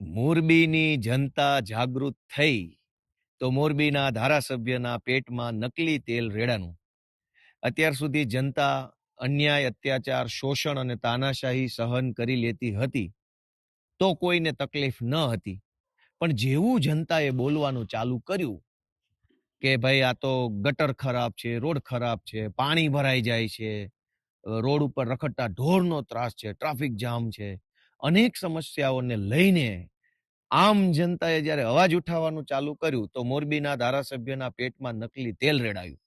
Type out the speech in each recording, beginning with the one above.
મોરબીની જનતા જાગૃત થઈ તો મોરબીના ધારાસભ્યના પેટમાં નકલી તેલ રેડાનું. અત્યાર સુધી જનતા અન્યાય, અત્યાચાર, શોષણ અને તાનાશાહી સહન કરી લેતી હતી તો કોઈને તકલીફ ન હતી. પણ જેવું જનતાએ બોલવાનું ચાલુ કર્યું કે ભાઈ આ તો ગટર ખરાબ છે, રોડ ખરાબ છે, પાણી ભરાઈ જાય છે, રોડ ઉપર રખડતા ઢોરનો ત્રાસ છે, ટ્રાફિક જામ છે, અનેક સમસ્યાઓને લઈને આમ જનતાએ જ્યારે અવાજ ઉઠાવવાનું ચાલુ કર્યું તો મોરબીના ધારાસભ્યના પેટમાં નકલી તેલ રેડાયું.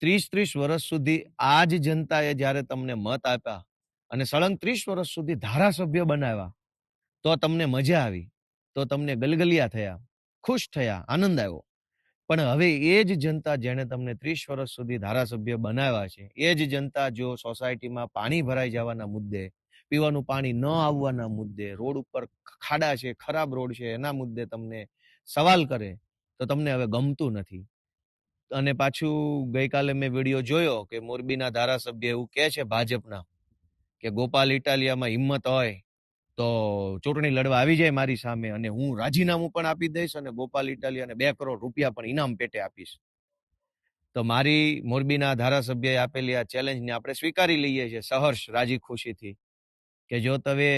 30 વર્ષ સુધી આ જ જનતાએ જ્યારે તમને મત આપ્યા અને સળંગ 30 વર્ષ સુધી ધારાસભ્ય બનાવ્યા તો તમને મજા આવી, તો તમને ગલગલિયા થયા, ખુશ થયા, આનંદ આવ્યો. પણ હવે એ જ જનતા જેણે તમને 30 વર્ષ સુધી ધારાસભ્ય બનાવ્યા છે, એ જ જનતા જો સોસાયટીમાં પાણી ભરાઈ જવાના મુદ્દે, પીવાનું પાણી ન આવવાના મુદ્દે, રોડ ઉપર ખાડા છે, ખરાબ રોડ છે, એના મુદ્દે તમને સવાલ કરે તો તમને હવે ગમતું નથી. અને પાછું ગઈકાલે મેં વિડીયો જોયો કે મોરબીના ધારાસભ્ય એવું કહે છે ભાજપના કે ગોપાલ ઇટાલિયામાં હિંમત હોય તો ચૂંટણી લડવા આવી જાય મારી સામે અને હું રાજીનામું પણ આપી દઈશ અને ગોપાલ ઇટાલિયાને 2 કરોડ રૂપિયા પણ ઇનામ પેટે આપીશ. તો મારી મોરબીના ધારાસભ્યએ આપેલી આ ચેલેન્જને આપણે સ્વીકારી લઈએ છીએ સહર્ષ, રાજી ખુશીથી કે જો તમે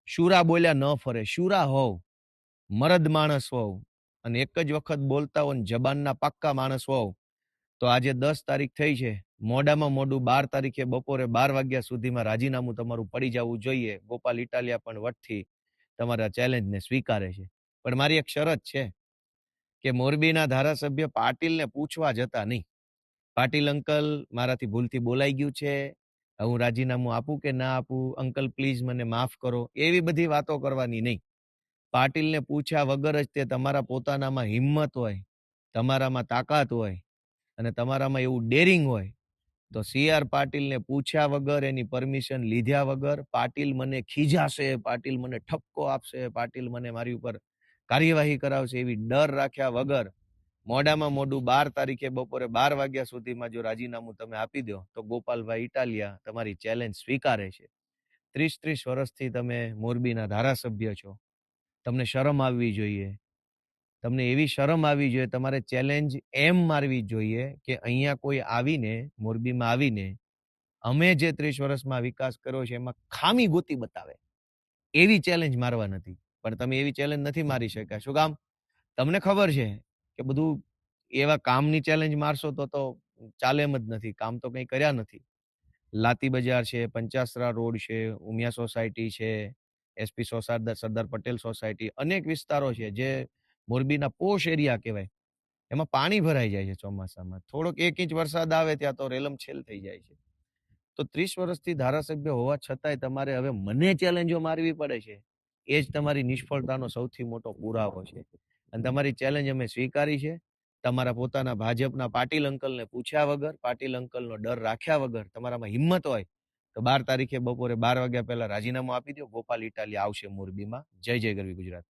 શુરા બોલ્યા ન ફરે, શુરા હોવ, મરદ માણસ હોવ અને એક જ વખત બોલતા હો ને જબાનના પાક્કા માણસ હોવ તો આજે 10 તારીખ થઈ છે, મોડામાં મોડું 12 તારીખે બપોરે 12 વાગ્યા સુધીમાં રાજીનામું તમારું પડી જવું જોઈએ. ગોપાલ ઇટાલિયા પણ વટથી તમારા ચેલેન્જને સ્વીકારે છે. પણ મારી એક શરત છે કે મોરબીના ધારાસભ્ય પાટીલને પૂછવા જતા નહીં. પાટીલ અંકલ, મારાથી ભૂલથી બોલાઈ ગયું છે, હું રાજીનામું આપું કે ના આપું, અંકલ પ્લીઝ મને માફ કરો, એવી બધી વાતો કરવાની નહીં. પાટીલને પૂછ્યા વગર જ તે તમારા પોતાનામાં હિંમત હોય, તમારામાં તાકાત હોય અને તમારામાં એવું ડેરિંગ હોય તો CR પાટીલને પૂછ્યા વગર, એની પરમિશન લીધા વગર, પાટીલ મને ખીજાશે, પાટીલ મને ઠપકો આપશે, પાટીલ મને મારી ઉપર કાર્યવાહી કરાવશે એવી ડર રાખ્યા વગર મોડામાં મોડું 12 તારીખે બપોરે 12 વાગ્યા સુધીમાં જો રાજીનામું તમે આપી દો તો ગોપાલભાઈ ઇટાલિયા તમારી ચેલેન્જ સ્વીકારે છે. 30 વર્ષથી તમે મોરબીના ધારાસભ્ય છો, તમને શરમ આવવી જોઈએ. તમને એવી શરમ આવી જોઈએ, તમારે ચેલેન્જ એમ મારવી જોઈએ કે અહીંયા કોઈ આવીને, મોરબીમાં આવીને અમે જે 30 વર્ષમાં વિકાસ કર્યો છે એમાં ખામી ગોતી બતાવે, એવી ચેલેન્જ મારવા નથી. પણ તમે એવી ચેલેન્જ નથી મારી શક્યા. શું કામ? તમને ખબર છે કે બધું એવા કામની ચેલેન્જ મારશો તો ચાલે એમ જ નથી. કામ તો કંઈ કર્યા નથી. લાતી બજાર છે, પંચાસરા રોડ છે, ઉમિયા સોસાયટી છે, SP સરદાર પટેલ સોસાયટી, અનેક વિસ્તારો છે જે મોરબીના પોશ એરિયા કહેવાય, એમાં પાણી ભરાઈ જાય છે ચોમાસામાં. થોડોક 1 ઇંચ વરસાદ આવે ત્યાં તો રેલમછેલ થઈ જાય છે. તો 30 વર્ષથી ધારાસભ્ય હોવા છતાંય તમારે હવે મને ચેલેન્જો મારવી પડે છે, એ જ તમારી નિષ્ફળતાનો સૌથી મોટો પુરાવો છે. અને તમારી ચેલેન્જ અમે સ્વીકારી છે. તમારા પોતાના ભાજપના પાટીલ અંકલને પૂછ્યા વગર, પાટીલ અંકલનો ડર રાખ્યા વગર, તમારામાં હિંમત હોય તો 12 તારીખે બપોરે 12 વાગ્યા પહેલા રાજીનામું આપી દો. ગોપાલ ઇટાલિયા આવશે મોરબીમાં. જય જય ગરવી ગુજરાત.